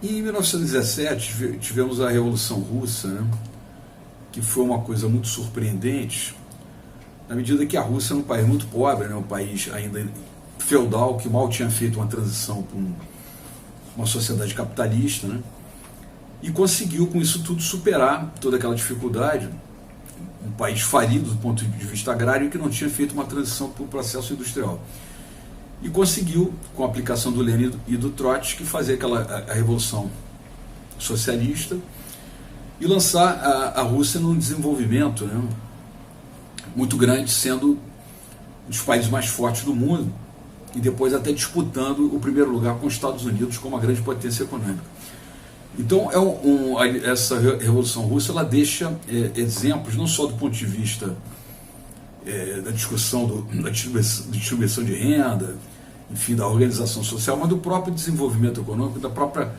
Em 1917 tivemos a Revolução Russa, né, que foi uma coisa muito surpreendente, na medida que a Rússia era um país muito pobre, né, um país ainda feudal, que mal tinha feito uma transição para uma sociedade capitalista, né, e conseguiu com isso tudo superar toda aquela dificuldade. Um país falido do ponto de vista agrário, que não tinha feito uma transição para o processo industrial. E conseguiu, com a aplicação do Lenin e do Trotsky, fazer a revolução socialista e lançar a Rússia num desenvolvimento, né, muito grande, sendo um dos países mais fortes do mundo, e depois até disputando o primeiro lugar com os Estados Unidos como uma grande potência econômica. Então, essa Revolução Russa, ela deixa exemplos, não só do ponto de vista da discussão da distribuição de renda, enfim, da organização social, mas do próprio desenvolvimento econômico, da própria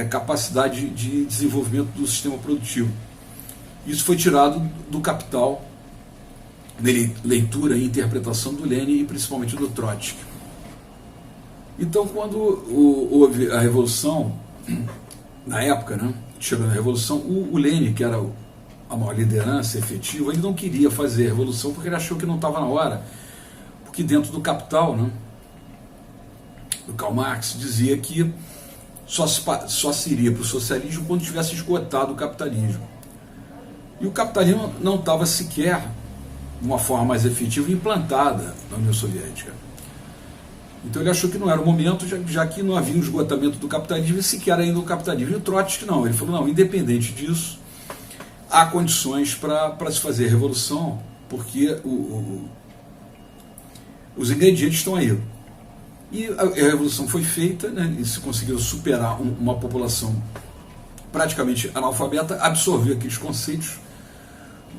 capacidade de desenvolvimento do sistema produtivo. Isso foi tirado do Capital, da leitura e interpretação do Lenin e principalmente do Trotsky. Então, quando houve a Revolução, na época, né, chegando a Revolução, o Lenin, que era a maior liderança efetiva, ele não queria fazer a Revolução porque ele achou que não estava na hora, porque dentro do Capital, né, do Karl Marx, dizia que só se iria para o socialismo quando tivesse esgotado o capitalismo. E o capitalismo não estava sequer, de uma forma mais efetiva, implantada na União Soviética. Então ele achou que não era o momento, já que não havia um esgotamento do capitalismo e sequer ainda o capitalismo. E o Trotsky não, ele falou, não, independente disso, há condições para se fazer a revolução, porque os ingredientes estão aí. E a revolução foi feita, né, e se conseguiu superar uma população praticamente analfabeta, absorver aqueles conceitos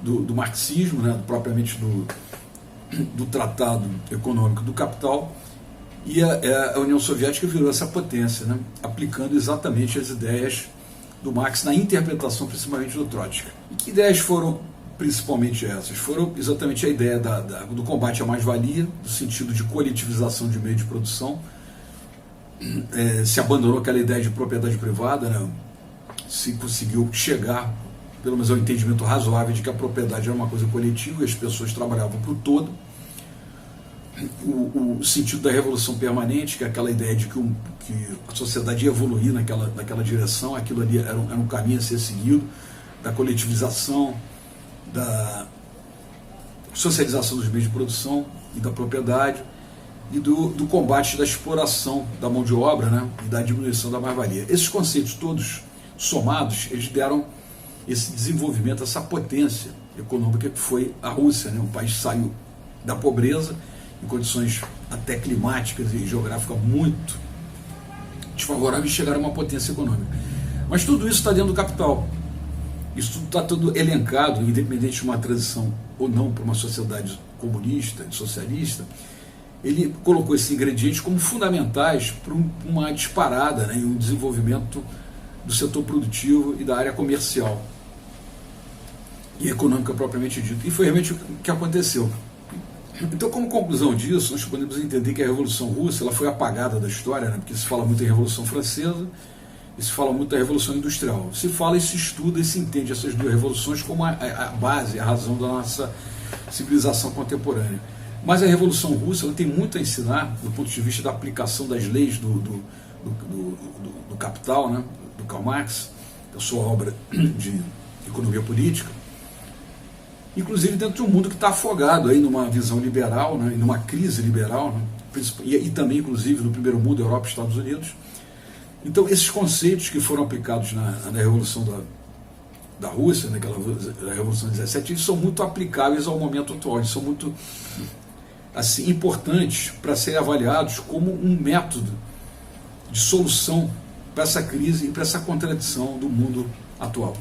do marxismo, né, propriamente do Tratado Econômico do Capital, e a União Soviética virou essa potência, né, aplicando exatamente as ideias do Marx na interpretação principalmente do Trotsky. E que ideias foram principalmente essas? Foram exatamente a ideia do combate à mais-valia, do sentido de coletivização de meio de produção. Se abandonou aquela ideia de propriedade privada, né, se conseguiu chegar, pelo menos, ao entendimento razoável de que a propriedade era uma coisa coletiva e as pessoas trabalhavam para o todo. O sentido da revolução permanente, que é aquela ideia de que a sociedade ia evoluir naquela direção, aquilo ali era um caminho a ser seguido, da coletivização, da socialização dos meios de produção e da propriedade, e do combate da exploração da mão de obra, né, e da diminuição da mais-valia. Esses conceitos todos somados, eles deram esse desenvolvimento, essa potência econômica que foi a Rússia, né? Um país que saiu da pobreza, em condições até climáticas e geográficas muito desfavoráveis, e chegaram a uma potência econômica. Mas tudo isso está dentro do Capital. Isso tudo está tudo elencado, independente de uma transição ou não para uma sociedade comunista, socialista. Ele colocou esses ingredientes como fundamentais para uma disparada, né, e um desenvolvimento do setor produtivo e da área comercial e econômica propriamente dito. E foi realmente o que aconteceu. Então, como conclusão disso, nós podemos entender que a Revolução Russa ela foi apagada da história, né, porque se fala muito em Revolução Francesa e se fala muito da Revolução Industrial. Se fala e se estuda e se entende essas duas revoluções como a base, a razão da nossa civilização contemporânea. Mas a Revolução Russa ela tem muito a ensinar do ponto de vista da aplicação das leis do Capital, né, do Karl Marx, da sua obra de economia política, inclusive dentro de um mundo que está afogado aí numa visão liberal, né, e numa crise liberal, né, e também inclusive no primeiro mundo, Europa e Estados Unidos. Então esses conceitos que foram aplicados na Revolução da Rússia, naquela Revolução 17, eles são muito aplicáveis ao momento atual, eles são muito assim, importantes para serem avaliados como um método de solução para essa crise e para essa contradição do mundo atual.